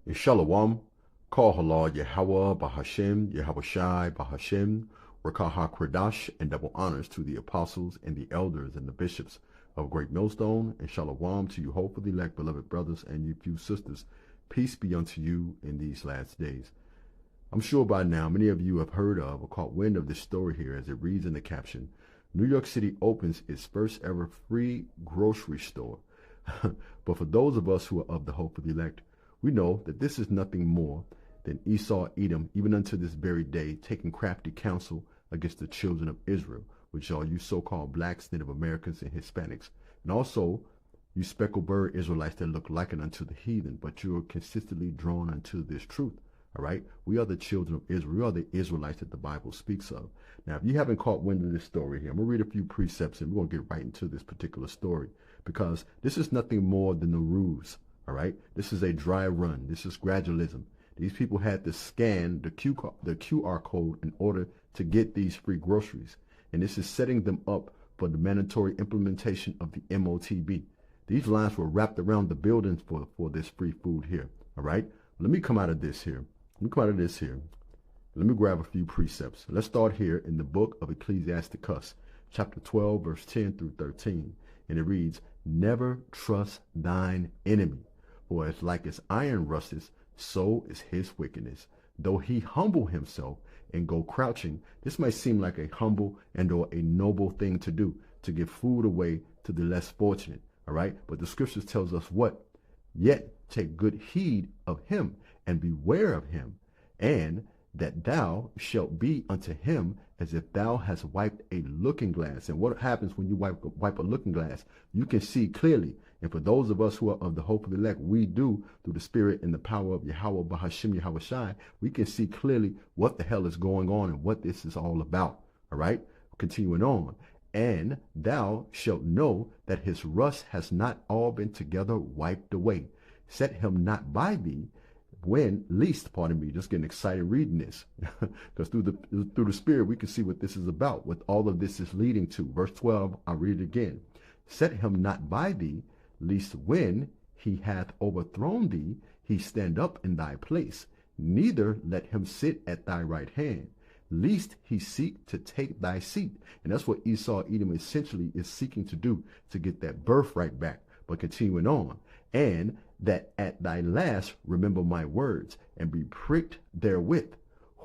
In Shalom, call halal Yahweh Bahashem, Yahweh Shai Bahashem, Rakaha Kradash, and double honors to the apostles and the elders and the bishops of Great Millstone, and Shalom to you, hopefully elect beloved brothers and you few sisters. Peace be unto you in these last days. I'm sure by now many of you have heard of or caught wind of this story here as it reads in the caption. New York City opens its first ever free grocery store. But for those of us who are of the hope of the elect, we know that this is nothing more than Esau, Edom, even unto this very day, taking crafty counsel against the children of Israel, which are you so-called blacks, Native Americans, and Hispanics, and also you speckled bird Israelites that look like it unto the heathen, but you are consistently drawn unto this truth. All right, we are the children of Israel. We are the Israelites that the Bible speaks of. Now, if you haven't caught wind of this story here, I'm going to read a few precepts and we're going to get right into this particular story, because this is nothing more than the ruse. All right, this is a dry run. This is gradualism. These people had to scan the QR code in order to get these free groceries. And this is setting them up for the mandatory implementation of the M.O.T.B. These lines were wrapped around the buildings for this free food here. All right, let me come out of this here. Let me grab a few precepts. Let's start here in the book of Ecclesiasticus, chapter 12, verse 10 through 13. And it reads, "Never trust thine enemy, for as like as iron rusteth, so is his wickedness. Though he humble himself and go crouching," this might seem like a humble and or a noble thing to do, to give food away to the less fortunate. All right, but the scriptures tells us what? "Yet take good heed of him, and beware of him, and that thou shalt be unto him as if thou hast wiped a looking glass." And what happens when you wipe a looking glass? You can see clearly. And for those of us who are of the hope of the elect, we do, through the spirit and the power of Yahweh Bahashem Yahweh Shai, we can see clearly what the hell is going on and what this is all about. All right, continuing on. "And thou shalt know that his rust has not all been together wiped away. Set him not by thee, when least," pardon me, just getting excited reading this, because through the spirit we can see what this is about, what all of this is leading to. Verse 12, I'll read it again. "Set him not by thee, lest when he hath overthrown thee, he stand up in thy place. Neither let him sit at thy right hand, lest he seek to take thy seat." And that's what Esau, Edom essentially is seeking to do, to get that birthright back. But continuing on, "And that at thy last remember my words, and be pricked therewith.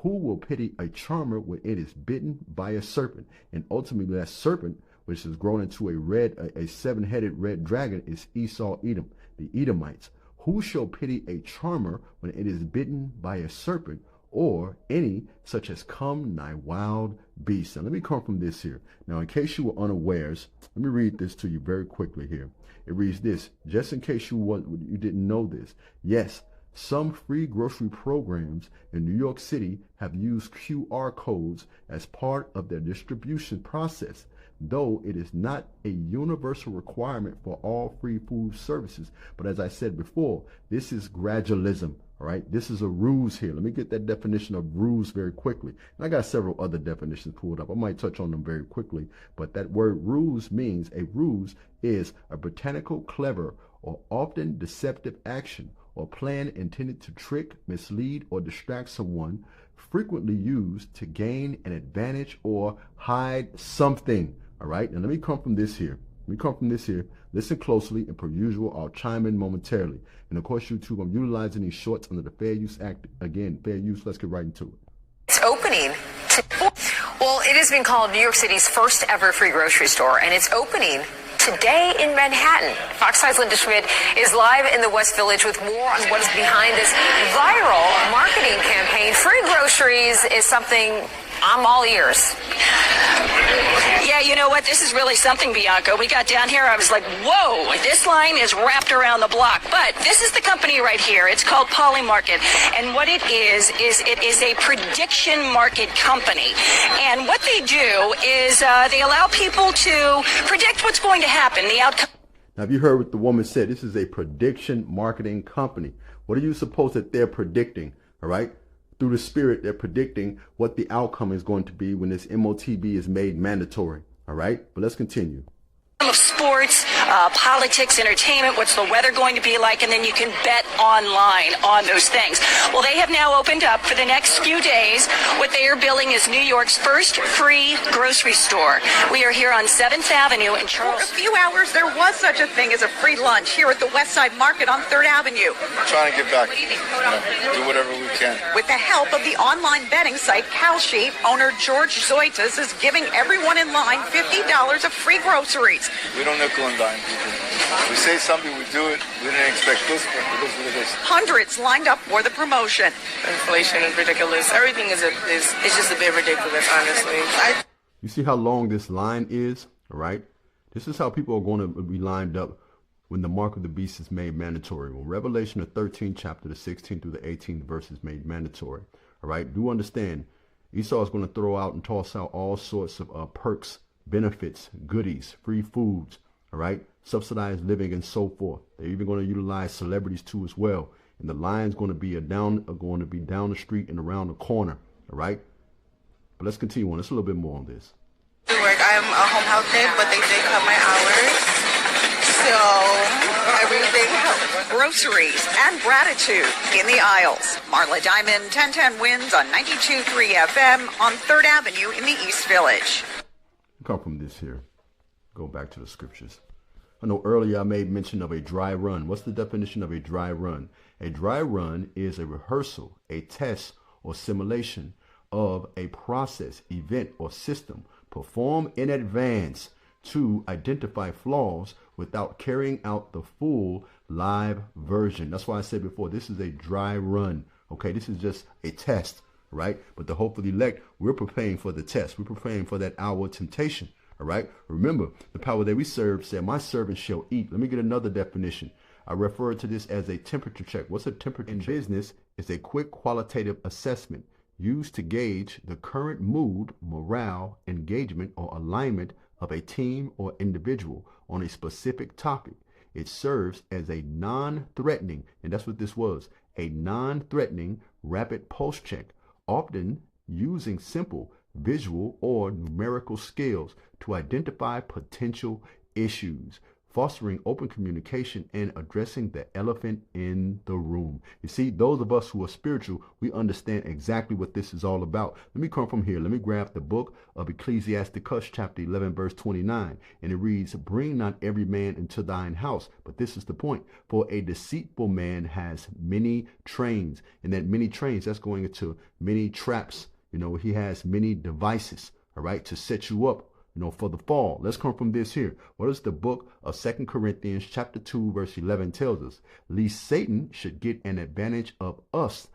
Who will pity a charmer when it is bitten by a serpent?" And ultimately that serpent, which has grown into a seven-headed red dragon, is Esau, Edom, the Edomites. "Who shall pity a charmer when it is bitten by a serpent, or any such as come nigh wild beasts?" And let me come from this here. Now, in case you were unawares, let me read this to you very quickly here. It reads this, just in case you didn't know this. "Yes, some free grocery programs in New York City have used QR codes as part of their distribution process, though it is not a universal requirement for all free food services." But as I said before, this is gradualism. All right, this is a ruse here. Let me get that definition of ruse very quickly. And I got several other definitions pulled up. I might touch on them very quickly. But that word ruse means, a ruse is a botanical, clever, or often deceptive action or plan intended to trick, mislead, or distract someone, frequently used to gain an advantage or hide something. All right, and let me come from this here. Listen closely, and per usual, I'll chime in momentarily. And of course, YouTube, I'm utilizing these shorts under the Fair Use Act. Again, fair use, let's get right into it. It's opening. Well, it has been called New York City's first ever free grocery store, and it's opening today in Manhattan. Fox 5's Linda Schmidt is live in the West Village with more on what is behind this viral marketing campaign. Free groceries is something I'm all ears. Yeah, you know what? This is really something, Bianca. We got down here, I was like, whoa, this line is wrapped around the block. But this is the company right here. It's called Polymarket. And what it is it is a prediction market company. And what they do is they allow people to predict what's going to happen, the outcome. Now, have you heard what the woman said? This is a prediction marketing company. What do you suppose that they're predicting? All right. Through the spirit, they're predicting what the outcome is going to be when this M.O.T.B is made mandatory. All right, but let's continue. Of sports, politics, entertainment, what's the weather going to be like, and then you can bet online on those things. Well, they have now opened up for the next few days what they are billing as New York's first free grocery store. We are here on 7th Avenue in Charles. For a few hours, there was such a thing as a free lunch here at the West Side Market on 3rd Avenue. We're trying to get back. Do whatever we can. With the help of the online betting site Kalshi, owner George Zoitas is giving everyone in line $50 of free groceries. We don't nickel and dime people. We say something, we do it. We didn't expect this, but because of this. Hundreds lined up for the promotion. Inflation is ridiculous. Everything is just a bit ridiculous, honestly. You see how long this line is, all right? This is how people are going to be lined up when the mark of the beast is made mandatory. When Revelation, the 13th chapter, the 16th through the 18th verse is made mandatory, all right? Do understand, Esau is going to throw out and toss out all sorts of perks, benefits, goodies, free foods, all right? Subsidized living and so forth. They're even going to utilize celebrities too as well. And the line's going to be down the street and around the corner, all right? But let's continue on. Let's a little bit more on this. Work. I'm a home health tech, but they did cut my hours, so everything helps. Groceries and gratitude in the aisles. Marla Diamond, 1010 wins on 92.3 FM on 3rd Avenue in the East Village. Come from this here. Go back to the scriptures. I know earlier I made mention of a dry run. What's the definition of a dry run? A dry run is a rehearsal, a test, or simulation of a process, event, or system performed in advance to identify flaws without carrying out the full live version. That's why I said before, this is a dry run. Okay, this is just a test, right? But the hope of the elect, we're preparing for the test. We're preparing for that hour of temptation. All right. Remember, the power that we serve said, my servant shall eat. Let me get another definition. I refer to this as a temperature check. What's a temperature check? In business, it's a quick qualitative assessment used to gauge the current mood, morale, engagement, or alignment of a team or individual on a specific topic. It serves as a non-threatening, and that's what this was, a non-threatening rapid pulse check, often using simple visual or numerical skills to identify potential issues, fostering open communication and addressing the elephant in the room. You see, those of us who are spiritual, we understand exactly what this is all about. Let me come from here. Let me grab the book of Ecclesiasticus, chapter 11, verse 29. And it reads, bring not every man into thine house. But this is the point. For a deceitful man has many trains. And that many trains, that's going into many traps. You know, he has many devices, all right, to set you up, you know, for the fall. Let's come from this here. What does the book of 2 Corinthians chapter 2, verse 11 tells us? Lest Satan should get an advantage of us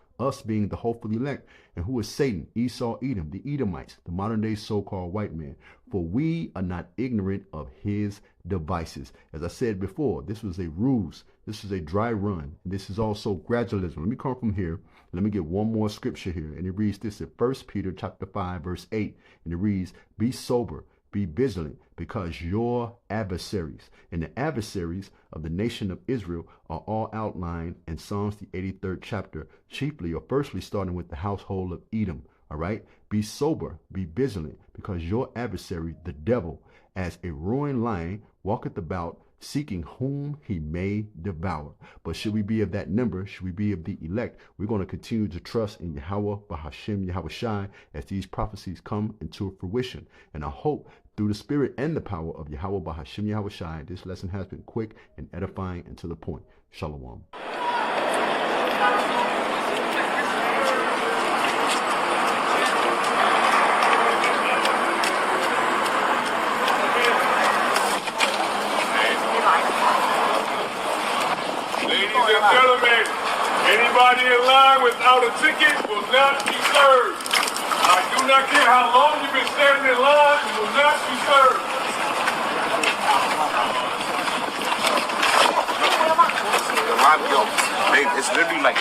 being the hopeful elect. And who is Satan? Esau, Edom, the Edomites, the modern day so-called white man. For we are not ignorant of his devices. As I said before, this was a ruse. This is a dry run. This is also gradualism. Let me come from here. Let me get one more scripture here. And it reads this in 1 Peter chapter 5, verse 8. And it reads, be sober, be vigilant, because your adversaries, and the adversaries of the nation of Israel are all outlined in Psalms the 83rd chapter, chiefly or firstly starting with the household of Edom. All right. Be sober, be vigilant, because your adversary, the devil, as a roaring lion, walketh about, seeking whom he may devour. But should we be of that number, should we be of the elect, we're going to continue to trust in Yahweh, Bahashem, Yahweh Shai, as these prophecies come into fruition. And I hope through the spirit and the power of Yahweh, Bahashem, Yahweh Shai, this lesson has been quick and edifying and to the point. Shalom. Gentlemen, anybody in line without a ticket will not be served. I do not care how long you've been standing in line, you will not be served. It's literally like